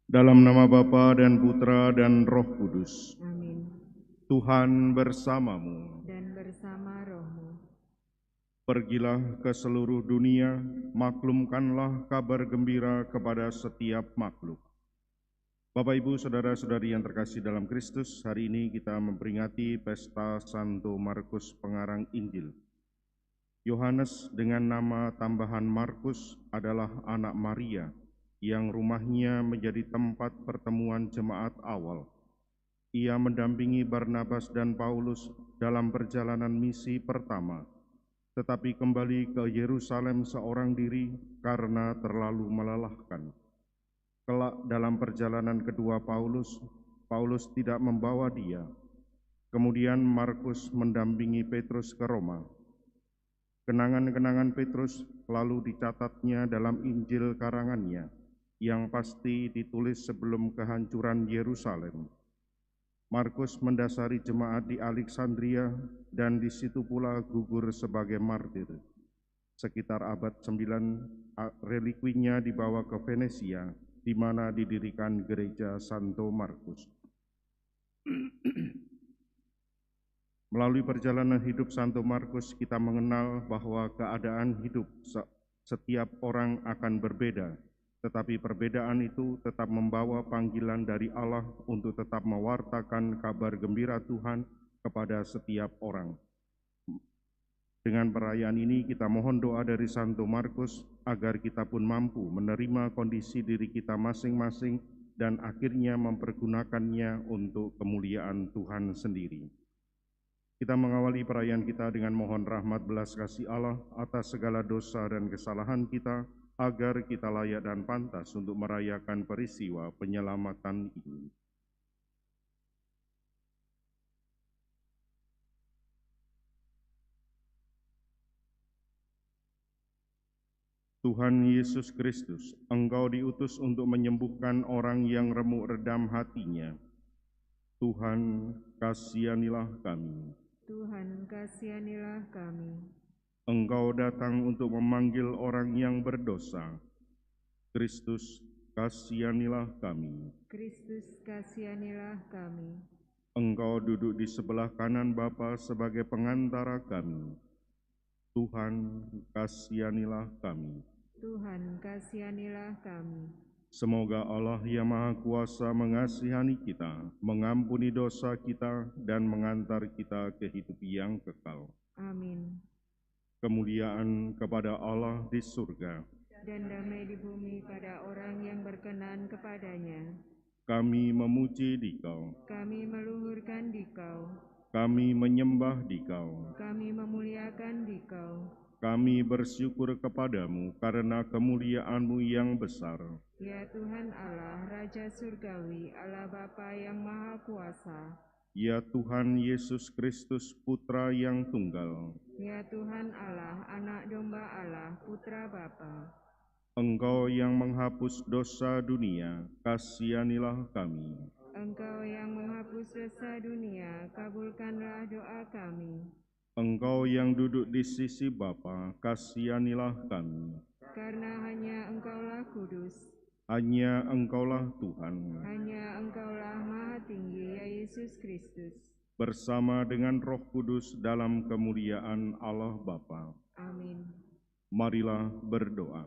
Dalam nama Bapa dan Putra dan Roh Kudus. Amin. Tuhan bersamamu. Dan bersama rohmu. Pergilah ke seluruh dunia, maklumkanlah kabar gembira kepada setiap makhluk. Bapak, Ibu, Saudara-saudari yang terkasih dalam Kristus, hari ini kita memperingati Pesta Santo Markus Pengarang Injil. Yohanes dengan nama tambahan Markus adalah anak Maria, yang rumahnya menjadi tempat pertemuan jemaat awal. Ia mendampingi Barnabas dan Paulus dalam perjalanan misi pertama, tetapi kembali ke Yerusalem seorang diri karena terlalu melelahkan. Kelak dalam perjalanan kedua Paulus tidak membawa dia. Kemudian Markus mendampingi Petrus ke Roma. Kenangan-kenangan Petrus lalu dicatatnya dalam Injil karangannya, yang pasti ditulis sebelum kehancuran Yerusalem. Markus mendasari jemaat di Alexandria dan di situ pula gugur sebagai martir. Sekitar abad 9, relikwinya dibawa ke Venesia, di mana didirikan gereja Santo Markus. Melalui perjalanan hidup Santo Markus, kita mengenal bahwa keadaan hidup setiap orang akan berbeda, tetapi perbedaan itu tetap membawa panggilan dari Allah untuk tetap mewartakan kabar gembira Tuhan kepada setiap orang. Dengan perayaan ini kita mohon doa dari Santo Markus agar kita pun mampu menerima kondisi diri kita masing-masing dan akhirnya mempergunakannya untuk kemuliaan Tuhan sendiri. Kita mengawali perayaan kita dengan mohon rahmat belas kasih Allah atas segala dosa dan kesalahan kita, agar kita layak dan pantas untuk merayakan peristiwa penyelamatan ini. Tuhan Yesus Kristus, Engkau diutus untuk menyembuhkan orang yang remuk redam hatinya. Tuhan, kasihanilah kami. Tuhan, kasihanilah kami. Engkau datang untuk memanggil orang yang berdosa. Kristus, kasihanilah kami. Kristus, kasihanilah kami. Engkau duduk di sebelah kanan Bapa sebagai pengantara kami. Tuhan, kasihanilah kami. Tuhan, kasihanilah kami. Semoga Allah yang Maha Kuasa mengasihani kita, mengampuni dosa kita, dan mengantar kita ke hidup yang kekal. Amin. Kemuliaan kepada Allah di surga, dan damai di bumi pada orang yang berkenan kepadanya. Kami memuji Dikau, Kami meluhurkan Dikau. kami menyembah Dikau, Kami memuliakan Dikau. kami bersyukur kepadamu karena kemuliaan-Mu yang besar. Ya Tuhan Allah, Raja Surgawi, Allah Bapa yang Maha Kuasa. Ya Tuhan Yesus Kristus, Putra yang tunggal. Ya Tuhan Allah, Anak Domba Allah, Putra Bapa. Engkau yang menghapus dosa dunia, kasihanilah kami. Engkau yang menghapus dosa dunia, kabulkanlah doa kami. Engkau yang duduk di sisi Bapa, kasihanilah kami. Karena hanya Engkaulah kudus, Hanya Engkaulah Tuhan, hanya Engkaulah Maha Tinggi, ya Yesus Kristus. bersama dengan Roh Kudus dalam kemuliaan Allah Bapa. Amin. Marilah berdoa.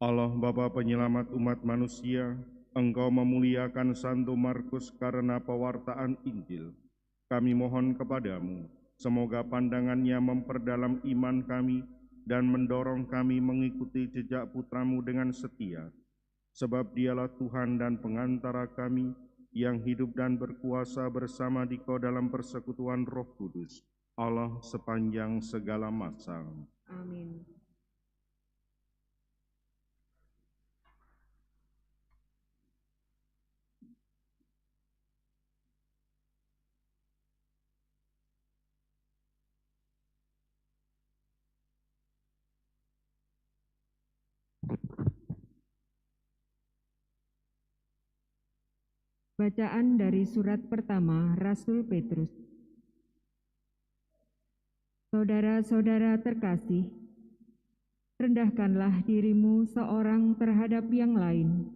Allah Bapa penyelamat umat manusia, Engkau memuliakan Santo Markus karena pewartaan Injil. Kami mohon kepadamu, semoga pandangannya memperdalam iman kami dan mendorong kami mengikuti jejak Putramu dengan setia. Sebab Dialah Tuhan dan pengantara kami, yang hidup dan berkuasa bersama Dikau dalam persekutuan Roh Kudus, Allah sepanjang segala masa. Amin. Bacaan dari surat pertama Rasul Petrus. Saudara-saudara terkasih, Rendahkanlah dirimu seorang terhadap yang lain.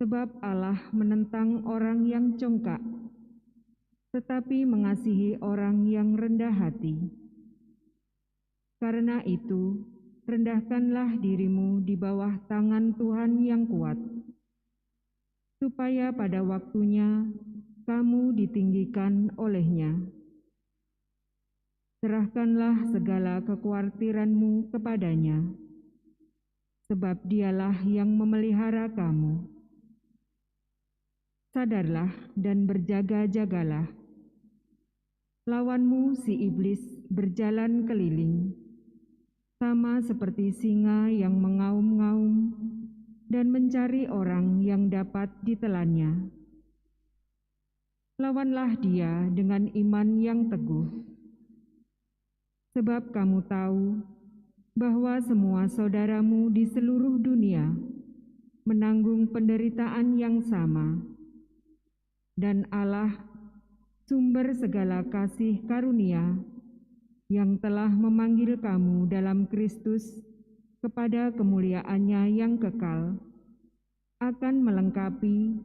Sebab Allah menentang orang yang congkak, tetapi mengasihi orang yang rendah hati. Karena itu, rendahkanlah dirimu di bawah tangan Tuhan yang kuat, supaya pada waktunya kamu ditinggikan oleh-Nya. Serahkanlah segala kekhawatiranmu kepadanya, sebab Dialah yang memelihara kamu. Sadarlah dan berjaga-jagalah. Lawanmu si iblis berjalan keliling, sama seperti singa yang mengaum-ngaum dan mencari orang yang dapat ditelannya. Lawanlah dia dengan iman yang teguh. Sebab kamu tahu bahwa semua saudaramu di seluruh dunia menanggung penderitaan yang sama, dan Allah, sumber segala kasih karunia, yang telah memanggil kamu dalam Kristus kepada kemuliaan-Nya yang kekal, akan melengkapi,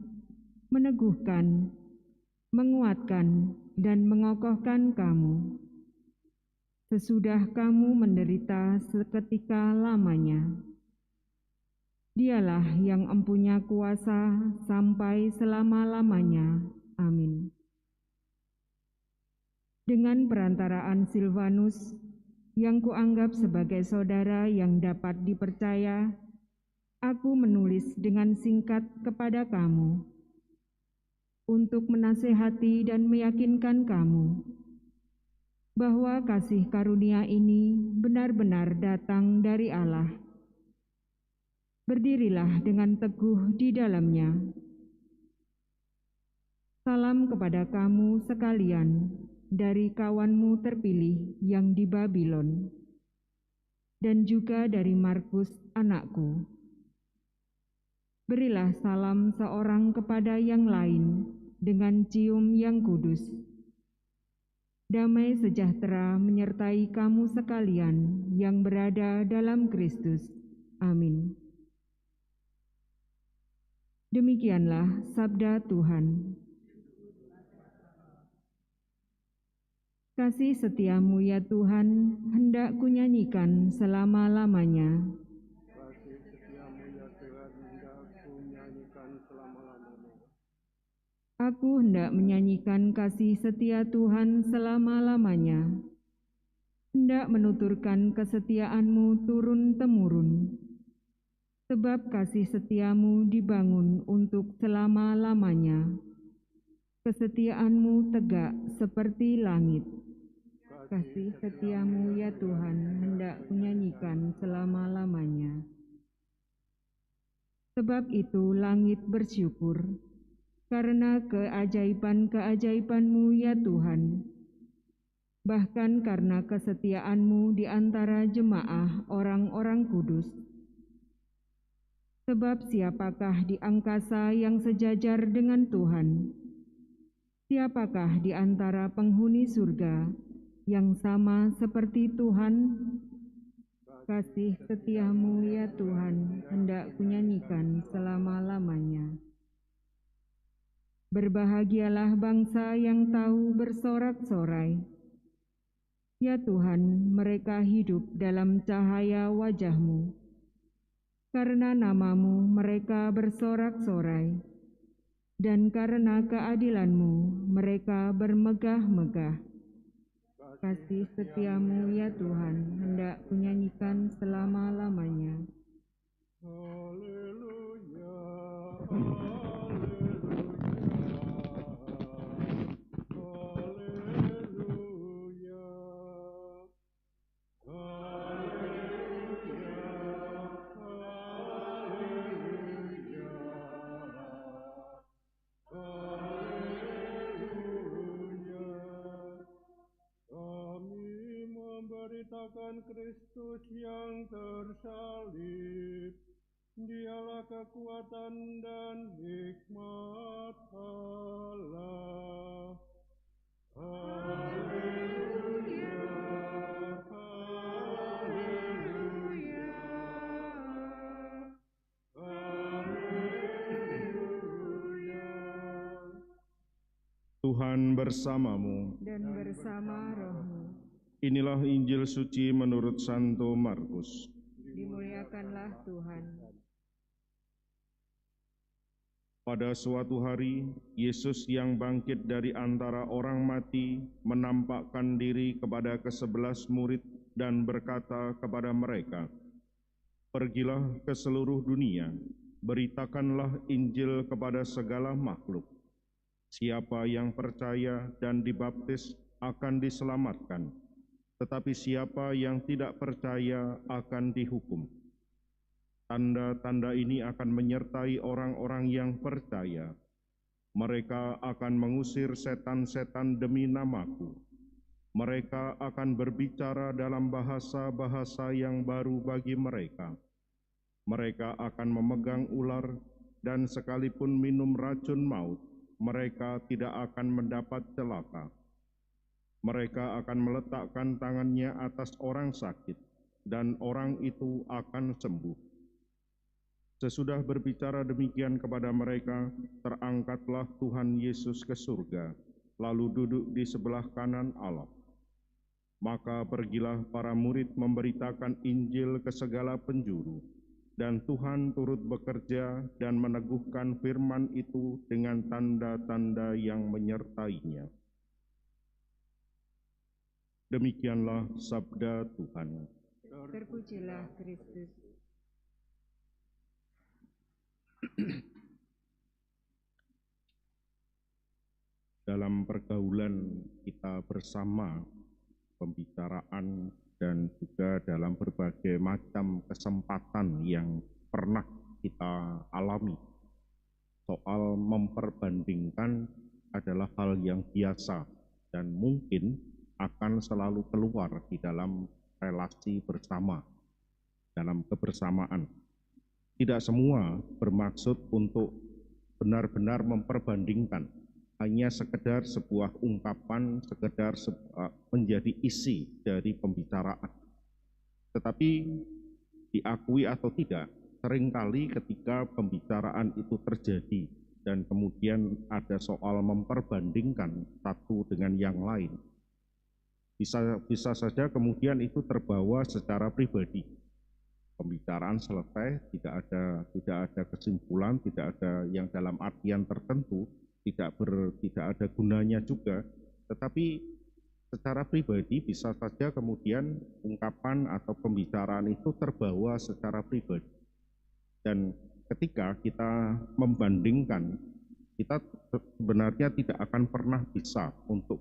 meneguhkan, menguatkan, dan mengokohkan kamu, sesudah kamu menderita seketika lamanya. Dialah yang empunya kuasa sampai selama-lamanya. Amin. Dengan perantaraan Silvanus, yang kuanggap sebagai saudara yang dapat dipercaya, aku menulis dengan singkat kepada kamu, untuk menasehati dan meyakinkan kamu, bahwa kasih karunia ini benar-benar datang dari Allah. Berdirilah dengan teguh di dalamnya. Salam kepada kamu sekalian dari kawanmu terpilih yang di Babylon, dan juga dari Markus anakku. Berilah salam seorang kepada yang lain dengan cium yang kudus. Damai sejahtera menyertai kamu sekalian yang berada dalam Kristus. Amin. Demikianlah sabda Tuhan. Kasih setiamu ya Tuhan, hendak kunyanyikan selama-lamanya. Kasih setiamu ya Tuhan, hendak kunyanyikan selama-lamanya. Aku hendak menyanyikan kasih setia Tuhan selama-lamanya, hendak menuturkan kesetiaan-Mu turun-temurun, sebab kasih setiamu dibangun untuk selama-lamanya. Kesetiaan-Mu tegak seperti langit. Kasih setiamu ya Tuhan, hendak kunyanyikan selama-lamanya. Sebab itu langit bersyukur, karena keajaiban-keajaiban-Mu ya Tuhan, bahkan karena kesetiaan-Mu di antara jemaah orang-orang kudus. Sebab siapakah di angkasa yang sejajar dengan Tuhan? Siapakah di antara penghuni surga yang sama seperti Tuhan? Kasih setiamu ya Tuhan, hendak kunyanyikan selama-lamanya. Berbahagialah bangsa yang tahu bersorak-sorai. Ya Tuhan, mereka hidup dalam cahaya wajah-Mu. Karena nama-Mu mereka bersorak-sorai, dan karena keadilan-Mu mereka bermegah-megah. Kasih setiamu ya Tuhan, hendak kunyanyikan selama-lamanya. Haleluya, haleluya, haleluya, haleluya, haleluya. Kami memberitakan Kristus yang tersalib. Dialah kekuatan dan hikmat Allah. Haleluya, haleluya, Tuhan bersamamu. dan bersama rohmu. Inilah Injil suci menurut Santo Markus. Dimuliakanlah Tuhan. Pada suatu hari, Yesus yang bangkit dari antara orang mati menampakkan diri kepada ke-11 murid dan berkata kepada mereka, "Pergilah ke seluruh dunia, beritakanlah Injil kepada segala makhluk. Siapa yang percaya dan dibaptis akan diselamatkan, tetapi siapa yang tidak percaya akan dihukum. Tanda-tanda ini akan menyertai orang-orang yang percaya. Mereka akan mengusir setan-setan demi namaku. Mereka akan berbicara dalam bahasa-bahasa yang baru bagi mereka. Mereka akan memegang ular, dan sekalipun minum racun maut, mereka tidak akan mendapat celaka. Mereka akan meletakkan tangannya atas orang sakit, dan orang itu akan sembuh." Sesudah berbicara demikian kepada mereka, terangkatlah Tuhan Yesus ke surga, lalu duduk di sebelah kanan Allah. Maka pergilah para murid memberitakan Injil ke segala penjuru, dan Tuhan turut bekerja dan meneguhkan firman itu dengan tanda-tanda yang menyertainya. Demikianlah sabda Tuhan. Terpujilah Kristus. Dalam pergaulan kita bersama, pembicaraan, dan juga dalam berbagai macam kesempatan yang pernah kita alami, soal memperbandingkan adalah hal yang biasa dan mungkin akan selalu keluar di dalam relasi bersama, dalam kebersamaan. Tidak semua bermaksud untuk benar-benar memperbandingkan, hanya sekedar sebuah ungkapan, sekedar menjadi isi dari pembicaraan. Tetapi diakui atau tidak, seringkali ketika pembicaraan itu terjadi dan kemudian ada soal memperbandingkan satu dengan yang lain, bisa saja kemudian itu terbawa secara pribadi. Pembicaraan selesai, tidak ada kesimpulan, tidak ada yang dalam artian tertentu, tidak ada gunanya juga. Tetapi secara pribadi bisa saja kemudian ungkapan atau pembicaraan itu terbawa secara pribadi. Dan ketika kita membandingkan, kita sebenarnya tidak akan pernah bisa untuk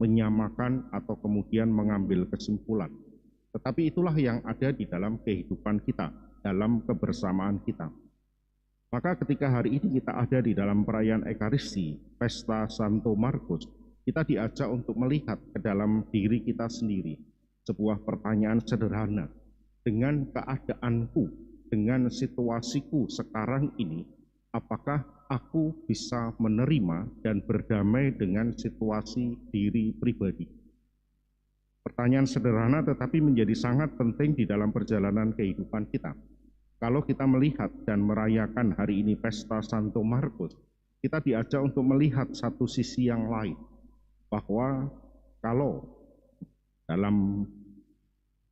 menyamakan atau kemudian mengambil kesimpulan. Tetapi itulah yang ada di dalam kehidupan kita, dalam kebersamaan kita. Maka ketika hari ini kita ada di dalam perayaan Ekaristi, Pesta Santo Markus, kita diajak untuk melihat ke dalam diri kita sendiri, sebuah pertanyaan sederhana, dengan keadaanku, dengan situasiku sekarang ini, apakah aku bisa menerima dan berdamai dengan situasi diri pribadi? Pertanyaan sederhana tetapi menjadi sangat penting di dalam perjalanan kehidupan kita. Kalau kita melihat dan merayakan hari ini Pesta Santo Markus, kita diajak untuk melihat satu sisi yang lain, bahwa kalau dalam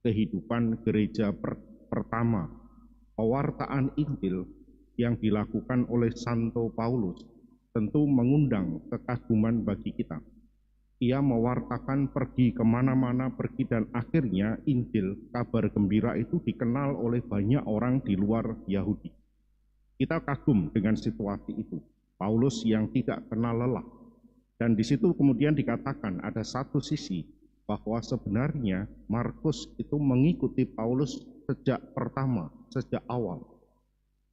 kehidupan gereja pertama, pewartaan Injil yang dilakukan oleh Santo Paulus tentu mengundang kekaguman bagi kita. Ia mewartakan pergi kemana-mana, dan akhirnya Injil, kabar gembira itu dikenal oleh banyak orang di luar Yahudi. Kita kagum dengan situasi itu. Paulus yang tidak kenal lelah. Dan di situ kemudian dikatakan ada satu sisi bahwa sebenarnya Markus itu mengikuti Paulus sejak pertama, sejak awal.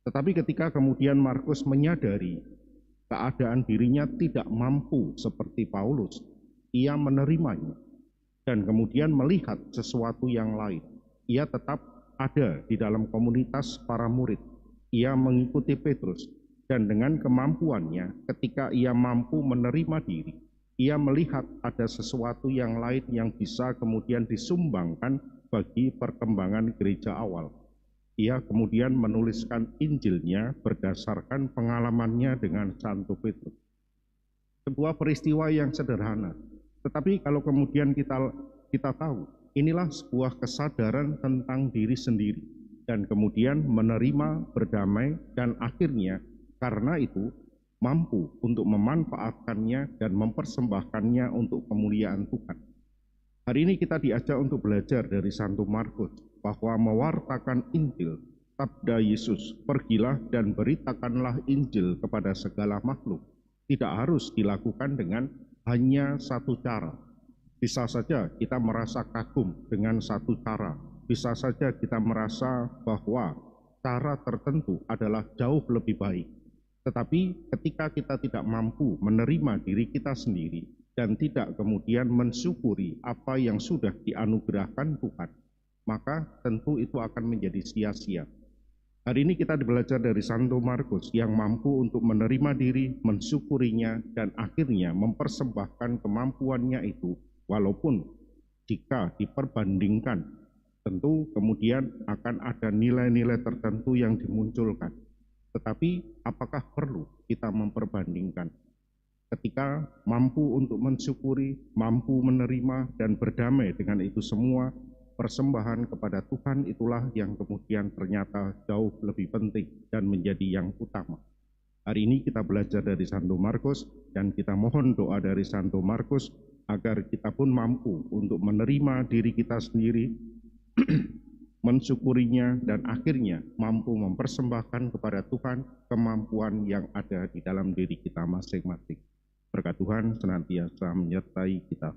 Tetapi ketika kemudian Markus menyadari keadaan dirinya tidak mampu seperti Paulus, ia menerimanya dan kemudian melihat sesuatu yang lain. Ia tetap ada di dalam komunitas para murid. Ia mengikuti Petrus, dan dengan kemampuannya ketika ia mampu menerima diri, ia melihat ada sesuatu yang lain yang bisa kemudian disumbangkan bagi perkembangan gereja awal. Ia kemudian menuliskan Injilnya berdasarkan pengalamannya dengan Santo Petrus. sebuah peristiwa yang sederhana. Tetapi kalau kemudian kita tahu, inilah sebuah kesadaran tentang diri sendiri, dan kemudian menerima, berdamai, dan akhirnya karena itu mampu untuk memanfaatkannya dan mempersembahkannya untuk kemuliaan Tuhan. Hari ini kita diajak untuk belajar dari Santo Markus bahwa mewartakan Injil, sabda Yesus, pergilah dan beritakanlah Injil kepada segala makhluk, tidak harus dilakukan dengan hanya satu cara. Bisa saja kita merasa kagum dengan satu cara, bisa saja kita merasa bahwa cara tertentu adalah jauh lebih baik. Tetapi ketika kita tidak mampu menerima diri kita sendiri dan tidak kemudian mensyukuri apa yang sudah dianugerahkan Tuhan, maka tentu itu akan menjadi sia-sia. Hari ini kita belajar dari Santo Markus yang mampu untuk menerima diri, mensyukurinya, dan akhirnya mempersembahkan kemampuannya itu, walaupun jika diperbandingkan, tentu kemudian akan ada nilai-nilai tertentu yang dimunculkan. Tetapi apakah perlu kita memperbandingkan? Ketika mampu untuk mensyukuri, mampu menerima, dan berdamai dengan itu semua, persembahan kepada Tuhan itulah yang kemudian ternyata jauh lebih penting dan menjadi yang utama. Hari ini kita belajar dari Santo Markus, dan kita mohon doa dari Santo Markus agar kita pun mampu untuk menerima diri kita sendiri, mensyukurinya, dan akhirnya mampu mempersembahkan kepada Tuhan kemampuan yang ada di dalam diri kita masing-masing. Berkat Tuhan senantiasa menyertai kita.